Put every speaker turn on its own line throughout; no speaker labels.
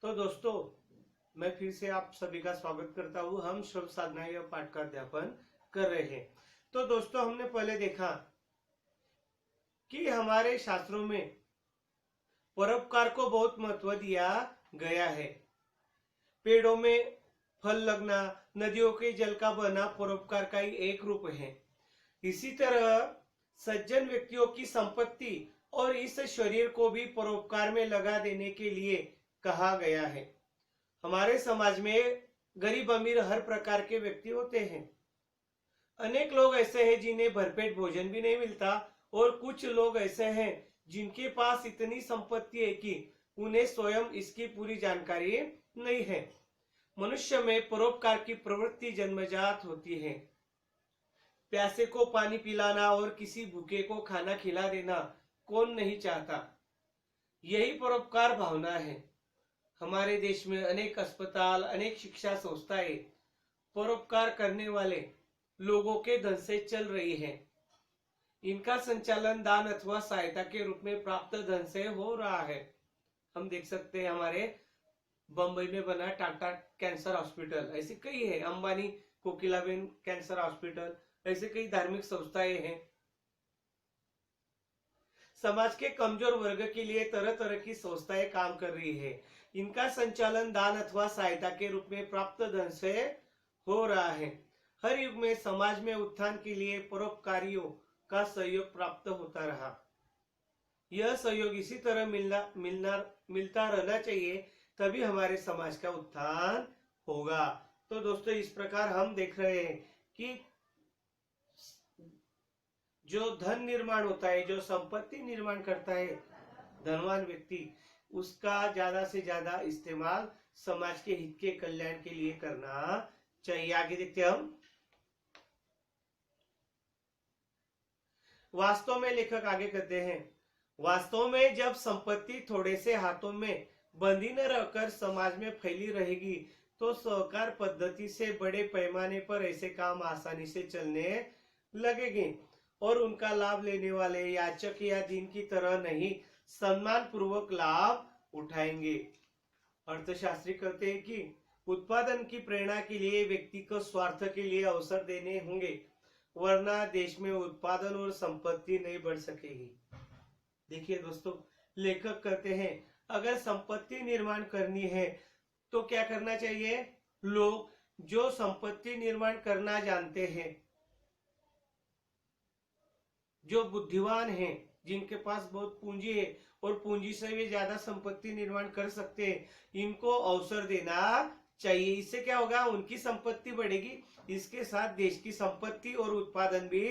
तो दोस्तों, मैं फिर से आप सभी का स्वागत करता हूँ। हम श्रम साधना या पाठ का अध्यापन कर रहे हैं। तो दोस्तों, हमने पहले देखा कि हमारे शास्त्रों में परोपकार को बहुत महत्व दिया गया है। पेड़ों में फल लगना, नदियों के जल का बहना परोपकार का ही एक रूप है। इसी तरह सज्जन व्यक्तियों की संपत्ति और इस शरीर को भी परोपकार में लगा देने के लिए कहा गया है। हमारे समाज में गरीब अमीर हर प्रकार के व्यक्ति होते हैं। अनेक लोग ऐसे हैं जिन्हें भरपेट भोजन भी नहीं मिलता, और कुछ लोग ऐसे हैं जिनके पास इतनी संपत्ति है कि उन्हें स्वयं इसकी पूरी जानकारी नहीं है। मनुष्य में परोपकार की प्रवृत्ति जन्मजात होती है। प्यासे को पानी पिलाना और किसी भूखे को खाना खिला देना कौन नहीं चाहता। यही परोपकार भावना है। हमारे देश में अनेक अस्पताल, अनेक शिक्षा संस्थाएं परोपकार करने वाले लोगों के धन से चल रही है। इनका संचालन दान अथवा सहायता के रूप में प्राप्त धन से हो रहा है। हम देख सकते हैं हमारे बंबई में बना टाटा कैंसर हॉस्पिटल, ऐसे कई है। अंबानी कोकिलाबेन कैंसर हॉस्पिटल, ऐसे कई धार्मिक संस्थाएं हैं। समाज के कमजोर वर्ग के लिए तरह तरह की संस्थाएं काम कर रही है। इनका संचालन दान अथवा सहायता के रूप में प्राप्त धन से हो रहा है। हर युग में समाज में उत्थान के लिए परोपकारियों का सहयोग प्राप्त होता रहा। यह सहयोग इसी तरह मिलता रहना चाहिए, तभी हमारे समाज का उत्थान होगा। तो दोस्तों, इस प्रकार हम देख रहे हैं कि जो धन निर्माण होता है, जो संपत्ति निर्माण करता है धनवान व्यक्ति, उसका ज्यादा से ज्यादा इस्तेमाल समाज के हित के कल्याण के लिए करना चाहिए। आगे देखते हैं हम। वास्तव में लेखक आगे कहते हैं, वास्तव में जब संपत्ति थोड़े से हाथों में बंधी न रहकर समाज में फैली रहेगी, तो सहकार पद्धति से बड़े पैमाने पर ऐसे काम आसानी से चलने लगेंगे और उनका लाभ लेने वाले याचक या दीन की तरह नहीं, सम्मान पूर्वक लाभ उठाएंगे। अर्थशास्त्री कहते हैं कि उत्पादन की प्रेरणा के लिए व्यक्ति को स्वार्थ के लिए अवसर देने होंगे, वरना देश में उत्पादन और संपत्ति नहीं बढ़ सकेगी। देखिए दोस्तों, लेखक कहते हैं अगर संपत्ति निर्माण करनी है तो क्या करना चाहिए। लोग जो संपत्ति निर्माण करना जानते हैं, जो बुद्धिमान हैं, जिनके पास बहुत पूंजी है और पूंजी से भी ज्यादा संपत्ति निर्माण कर सकते हैं, इनको अवसर देना चाहिए। इससे क्या होगा, उनकी संपत्ति बढ़ेगी, इसके साथ देश की संपत्ति और उत्पादन भी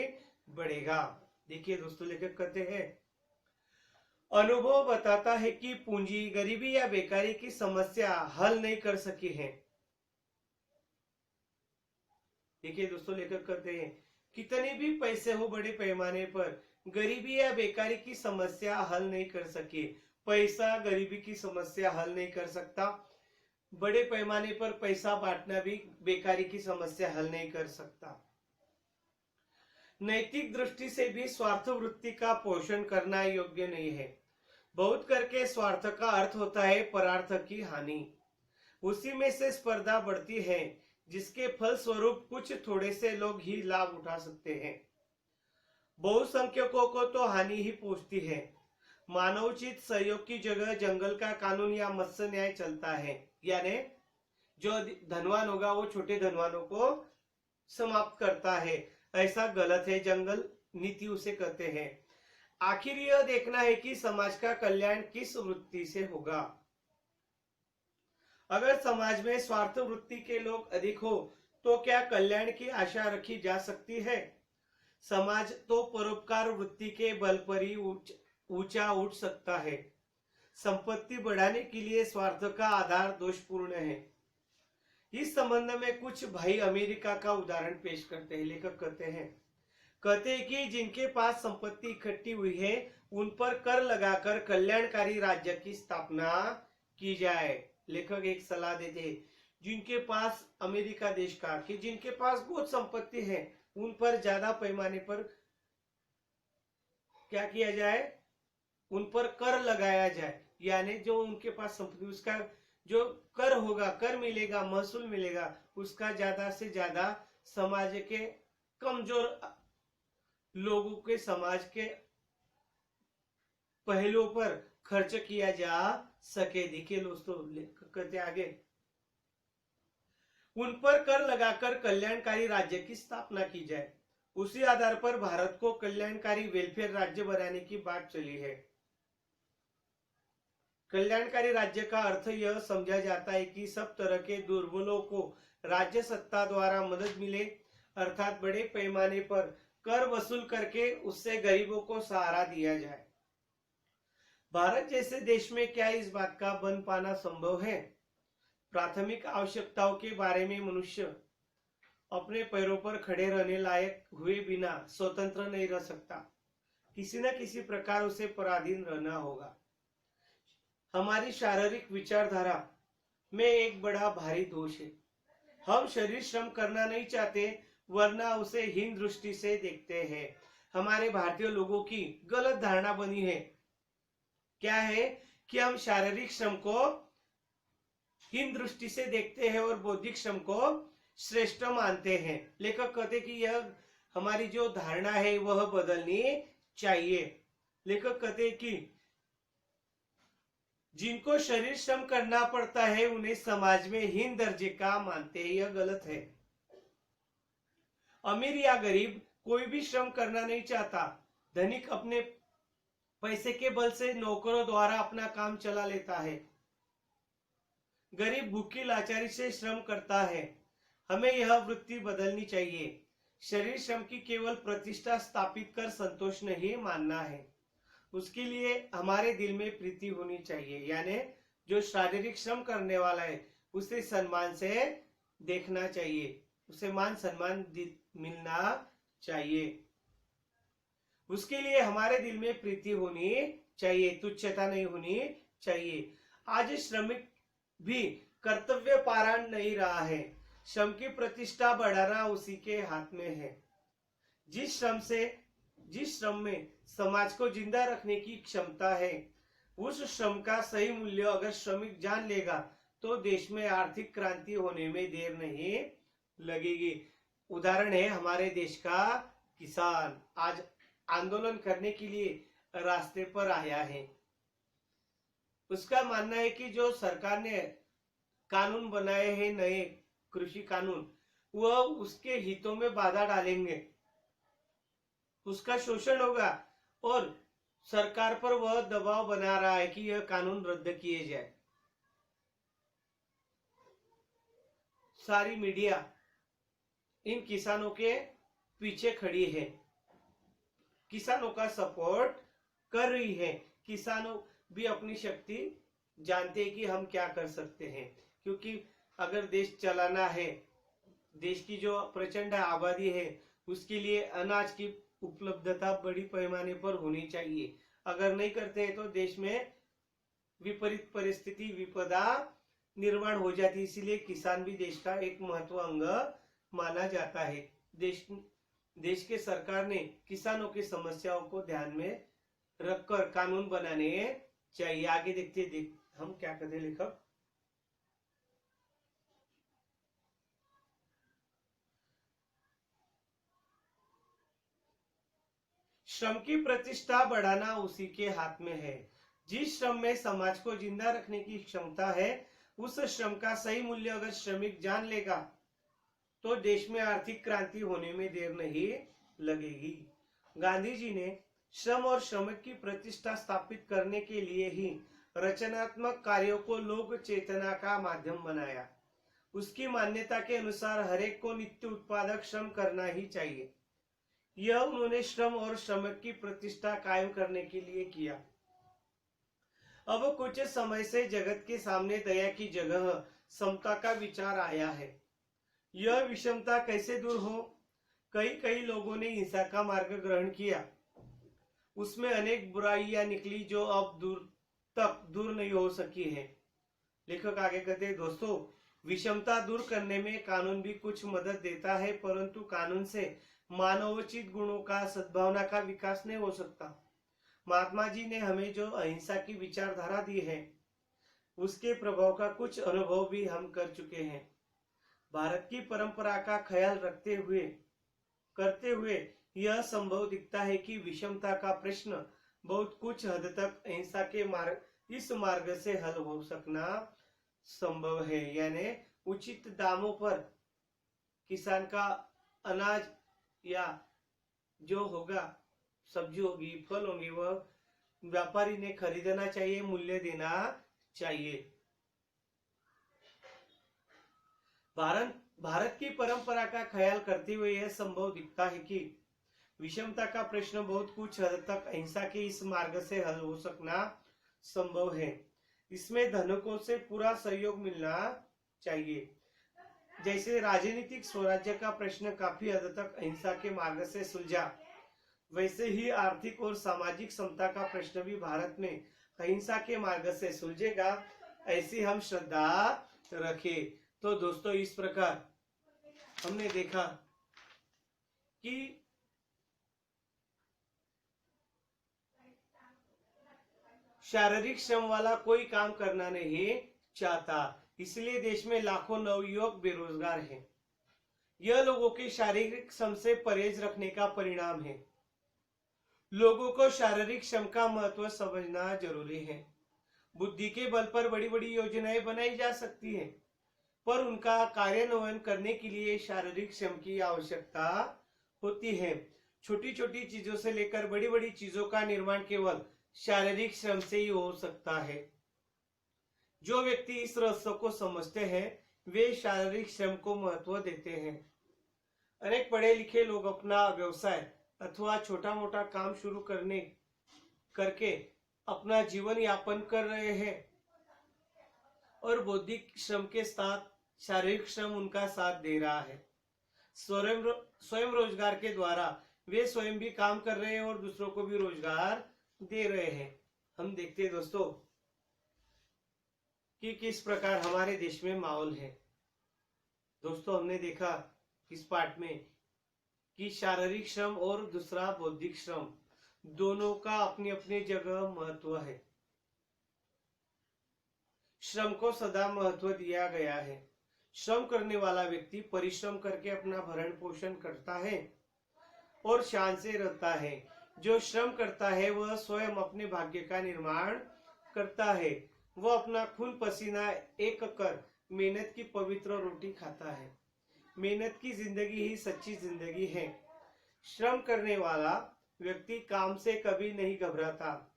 बढ़ेगा। देखिए दोस्तों, लेखक कहते हैं अनुभव बताता है कि पूंजी गरीबी या बेकारी की समस्या हल नहीं कर सकी है। देखिए दोस्तों, लेखक कहते हैं कितने भी पैसे हो बड़े पैमाने पर, गरीबी या बेकारी की समस्या हल नहीं कर सके। पैसा गरीबी की समस्या हल नहीं कर सकता, बड़े पैमाने पर पैसा बांटना भी बेकारी की समस्या हल नहीं कर सकता। नैतिक दृष्टि से भी स्वार्थ वृत्ति का पोषण करना योग्य नहीं है। बहुत करके स्वार्थ का अर्थ होता है परार्थ की हानि। उसी में से स्पर्धा बढ़ती है, जिसके फल स्वरूप कुछ थोड़े से लोग ही लाभ उठा सकते हैं। बहुसंख्यकों को तो हानि ही पहुंचती है। मानवोचित सहयोग की जगह जंगल का कानून या मत्स्य न्याय चलता है, यानी जो धनवान होगा वो छोटे धनवानों को समाप्त करता है। ऐसा गलत है, जंगल नीति उसे कहते हैं। आखिर यह देखना है कि समाज का कल्याण किस वृत्ति से होगा। अगर समाज में स्वार्थ वृत्ति के लोग अधिक हो तो क्या कल्याण की आशा रखी जा सकती है। समाज तो परोपकार वृत्ति के बल पर ही ऊंचा उठ सकता है। संपत्ति बढ़ाने के लिए स्वार्थ का आधार दोषपूर्ण है। इस संबंध में कुछ भाई अमेरिका का उदाहरण पेश करते हैं। लेखक कहते हैं कि जिनके पास संपत्ति इकट्ठी हुई है, उन पर कर लगाकर कल्याणकारी राज्य की स्थापना की जाए। लेखक एक सलाह देते हैं जिनके पास, अमेरिका देश का, कि जिनके पास बहुत संपत्ति है, उन पर ज्यादा पैमाने पर क्या किया जाए, उन पर कर लगाया जाए। यानी जो उनके पास संपत्ति, उसका जो कर होगा, कर मिलेगा, महसूल मिलेगा, उसका ज्यादा से ज्यादा समाज के कमजोर लोगों के, समाज के पहलुओं पर खर्च किया जा सके। देखिए दोस्तों, कहते आगे, उन पर कर लगाकर कल्याणकारी राज्य की स्थापना की जाए। उसी आधार पर भारत को कल्याणकारी वेलफेयर राज्य बनाने की बात चली है। कल्याणकारी राज्य का अर्थ यह समझा जाता है कि सब तरह के दुर्बलों को राज्य सत्ता द्वारा मदद मिले, अर्थात बड़े पैमाने पर कर वसूल करके उससे गरीबों को सहारा दिया जाए। भारत जैसे देश में क्या इस बात का बन पाना संभव है? प्राथमिक आवश्यकताओं के बारे में मनुष्य अपने पैरों पर खड़े रहने लायक हुए बिना स्वतंत्र नहीं रह सकता। किसी न किसी प्रकार उसे पराधीन रहना होगा। हमारी शारीरिक विचारधारा में एक बड़ा भारी दोष है। हम शरीर श्रम करना नहीं चाहते, वरना उसे हीन दृष्टि से देखते हैं। हमारे भारतीय लोगों की गलत धारणा बनी है, क्या है कि हम शारीरिक श्रम को हीन दृष्टि से देखते हैं और बौद्धिक श्रम को श्रेष्ठ मानते हैं। लेखक कहते कि यह हमारी जो धारणा है वह बदलनी चाहिए। लेखक कहते कि जिनको शरीर श्रम करना पड़ता है उन्हें समाज में हीन दर्जे का मानते हैं, यह गलत है। अमीर या गरीब कोई भी श्रम करना नहीं चाहता। धनिक अपने पैसे के बल से नौकरों द्वारा अपना काम चला लेता है, गरीब भूखी लाचारी से श्रम करता है। हमें यह वृत्ति बदलनी चाहिए। शरीर श्रम की केवल प्रतिष्ठा स्थापित कर संतोष नहीं मानना है, उसके लिए हमारे दिल में प्रीति होनी चाहिए। यानी जो शारीरिक श्रम करने वाला है उसे सम्मान से देखना चाहिए, उसे मान सम्मान मिलना चाहिए। उसके लिए हमारे दिल में प्रीति होनी चाहिए, तुच्छता नहीं होनी चाहिए। आज श्रमिक भी कर्तव्य पारण नहीं रहा है। श्रम की प्रतिष्ठा बढ़ाना उसी के हाथ में है। जिस श्रम में समाज को जिंदा रखने की क्षमता है, उस श्रम का सही मूल्य अगर श्रमिक जान लेगा तो देश में आर्थिक क्रांति होने में देर नहीं लगेगी। उदाहरण है हमारे देश का किसान, आज आंदोलन करने के लिए रास्ते पर आया है। उसका मानना है कि जो सरकार ने कानून बनाए हैं, नए कृषि कानून, वह उसके हितों में बाधा डालेंगे, उसका शोषण होगा और सरकार पर वह दबाव बना रहा है कि यह कानून रद्द किए जाए। सारी मीडिया इन किसानों के पीछे खड़ी है, किसानों का सपोर्ट कर रही है। किसानों भी अपनी शक्ति जानते हैं कि हम क्या कर सकते हैं, क्योंकि अगर देश चलाना है, देश की जो प्रचंड आबादी है उसके लिए अनाज की उपलब्धता बड़ी पैमाने पर होनी चाहिए। अगर नहीं करते हैं तो देश में विपरीत परिस्थिति, विपदा निर्माण हो जाती है। इसीलिए किसान भी देश का एक महत्व अंग माना जाता है। देश के सरकार ने किसानों की समस्याओं को ध्यान में रखकर कानून बनाने चाहिए। आगे देखते हम क्या कहते लेखक। श्रम की प्रतिष्ठा बढ़ाना उसी के हाथ में है। जिस श्रम में समाज को जिंदा रखने की क्षमता है, उस श्रम का सही मूल्य अगर श्रमिक जान लेगा तो देश में आर्थिक क्रांति होने में देर नहीं लगेगी। गांधी जी ने श्रम और श्रमिक की प्रतिष्ठा स्थापित करने के लिए ही रचनात्मक कार्यों को लोक चेतना का माध्यम बनाया। उसकी मान्यता के अनुसार हरेक को नित्य उत्पादक श्रम करना ही चाहिए। यह उन्होंने श्रम और श्रमिक की प्रतिष्ठा कायम करने के लिए किया। अब कुछ समय से जगत के सामने दया की जगह समता का विचार आया है। यह विषमता कैसे दूर हो? कई लोगों ने हिंसा का मार्ग ग्रहण किया, उसमें अनेक बुराइयां निकली जो अब दूर नहीं हो सकी है। लेखक आगे कहते हैं, दोस्तों विषमता दूर करने में कानून भी कुछ मदद देता है, परंतु कानून से मानवोचित गुणों का, सद्भावना का विकास नहीं हो सकता। महात्मा जी ने हमें जो अहिंसा की विचारधारा दी है, उसके प्रभाव का कुछ अनुभव भी हम कर चुके हैं। भारत की परंपरा का ख्याल करते हुए यह संभव दिखता है कि विषमता का प्रश्न बहुत कुछ हद तक अहिंसा के इस मार्ग से हल हो सकना संभव है। यानी उचित दामों पर किसान का अनाज या जो होगा, सब्जी होगी, फल होंगे, वह व्यापारी ने खरीदना चाहिए, मूल्य देना चाहिए। भारत की परंपरा का ख्याल करते हुए यह संभव दिखता है कि विषमता का प्रश्न बहुत कुछ हद तक अहिंसा के इस मार्ग से हल हो सकना संभव है। इसमें धनिकों से पूरा सहयोग मिलना चाहिए। जैसे राजनीतिक स्वराज्य का प्रश्न काफी हद तक अहिंसा के मार्ग से सुलझा, वैसे ही आर्थिक और सामाजिक समता का प्रश्न भी भारत में अहिंसा के मार्ग से सुलझेगा, ऐसी हम श्रद्धा रखें। तो दोस्तों, इस प्रकार हमने देखा कि शारीरिक श्रम वाला कोई काम करना नहीं चाहता, इसलिए देश में लाखों नवयुवक बेरोजगार हैं। यह लोगों के शारीरिक श्रम से परहेज रखने का परिणाम है। लोगों को शारीरिक श्रम का महत्व समझना जरूरी है। बुद्धि के बल पर बड़ी बड़ी योजनाएं बनाई जा सकती हैं, पर उनका कार्यान्वयन करने के लिए शारीरिक श्रम की आवश्यकता होती है। छोटी छोटी चीजों से लेकर बड़ी बड़ी चीजों का निर्माण केवल शारीरिक श्रम से ही हो सकता है। जो व्यक्ति इस रहस्य को समझते हैं, वे शारीरिक श्रम को महत्व देते हैं। अनेक पढ़े लिखे लोग अपना व्यवसाय अथवा छोटा मोटा काम शुरू करके अपना जीवन यापन कर रहे हैं, और बौद्धिक श्रम के साथ शारीरिक श्रम उनका साथ दे रहा है। स्वयं रोजगार के द्वारा वे स्वयं भी काम कर रहे हैं और दूसरों को भी रोजगार दे रहे हैं। हम देखते हैं दोस्तों कि किस प्रकार हमारे देश में माहौल है। दोस्तों, हमने देखा इस पाठ में कि शारीरिक श्रम और दूसरा बौद्धिक श्रम दोनों का अपनी अपनी जगह महत्व है। श्रम को सदा महत्व दिया गया है। श्रम करने वाला व्यक्ति परिश्रम करके अपना भरण पोषण करता है और शान से रहता है। जो श्रम करता है वह स्वयं अपने भाग्य का निर्माण करता है। वह अपना खून पसीना एक कर मेहनत की पवित्र रोटी खाता है। मेहनत की जिंदगी ही सच्ची जिंदगी है। श्रम करने वाला व्यक्ति काम से कभी नहीं घबराता।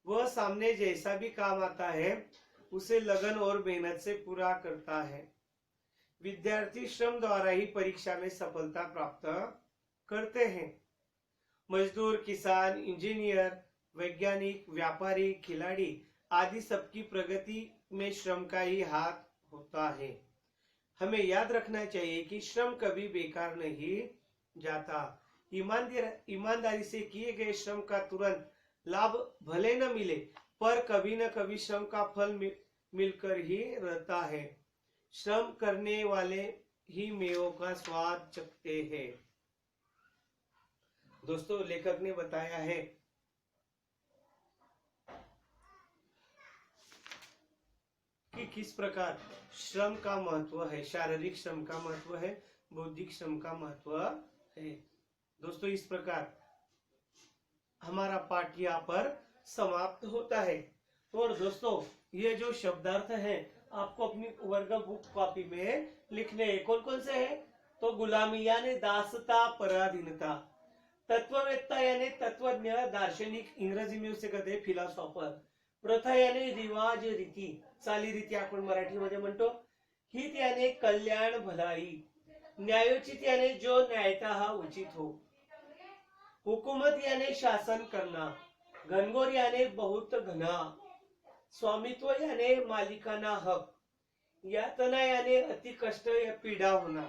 वह सामने जैसा भी काम आता है उसे लगन और मेहनत से पूरा करता है। विद्यार्थी श्रम द्वारा ही परीक्षा में सफलता प्राप्त करते हैं। मजदूर, किसान, इंजीनियर, वैज्ञानिक, व्यापारी, खिलाड़ी आदि सबकी प्रगति में श्रम का ही हाथ होता है। हमें याद रखना चाहिए कि श्रम कभी बेकार नहीं जाता। ईमानदारी से किए गए श्रम का तुरंत लाभ भले न मिले, पर कभी न कभी श्रम का फल मिलकर ही रहता है। श्रम करने वाले ही मेवों का स्वाद चखते हैं। दोस्तों, लेखक ने बताया है कि किस प्रकार श्रम का महत्व है। शारीरिक श्रम का महत्व है, बौद्धिक श्रम का महत्व है। दोस्तों, इस प्रकार हमारा पाठ यहाँ पर समाप्त होता है। और दोस्तों, ये जो शब्दार्थ है आपको अपनी वर्ग बुक कॉपी में लिखने हैं। कौन कौन से हैं? तो गुलामी यानी दासता, पराधीनता, तत्ववेत्ता यानी तत्वज्ञ, दार्शनिक, इंग्रजी में उसे कहते हैं फिलॉसॉफर, प्रथा यानी रिवाज, रीती, चालीरीती आपण मराठीमध्ये म्हणतो, हित यानी कल्याण, भलाई, न्यायोचित यानी जो न्यायतः उचित हो, हुकूमत यानी शासन करना, घनघोर यानी बहुत घना, स्वामित्व यानी मालिकाना हक, यातना यानी अति कष्ट या पीड़ा होना,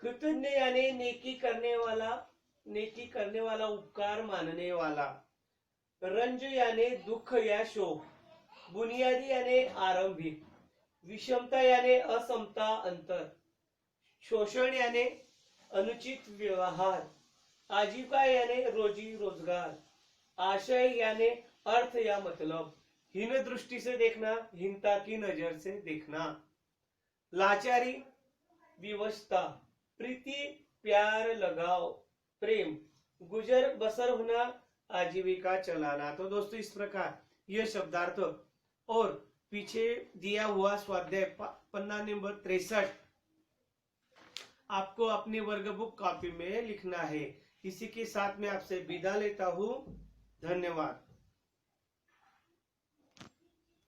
कृतज्ञ यानी नेकी करने वाला, उपकार मानने वाला, रंज यानी दुख या शोक, बुनियादी यानी आरंभिक, विषमता यानी असमता, अंतर, शोषण यानी अनुचित व्यवहार, आजीविका यानी रोजी रोजगार, आशय यानी अर्थ या मतलब, हीन दृष्टि से देखना, हीनता की नजर से देखना। लाचारी, विवशता, प्रीति, प्यार, लगाव, प्रेम, गुजर बसर होना, आजीविका चलाना। तो दोस्तों इस प्रकार यह शब्दार्थ और पीछे दिया हुआ स्वाध्याय पन्ना नंबर 63 आपको अपनी वर्कबुक कॉपी में लिखना है। इसी के साथ में आपसे विदा लेता हूं। धन्यवाद।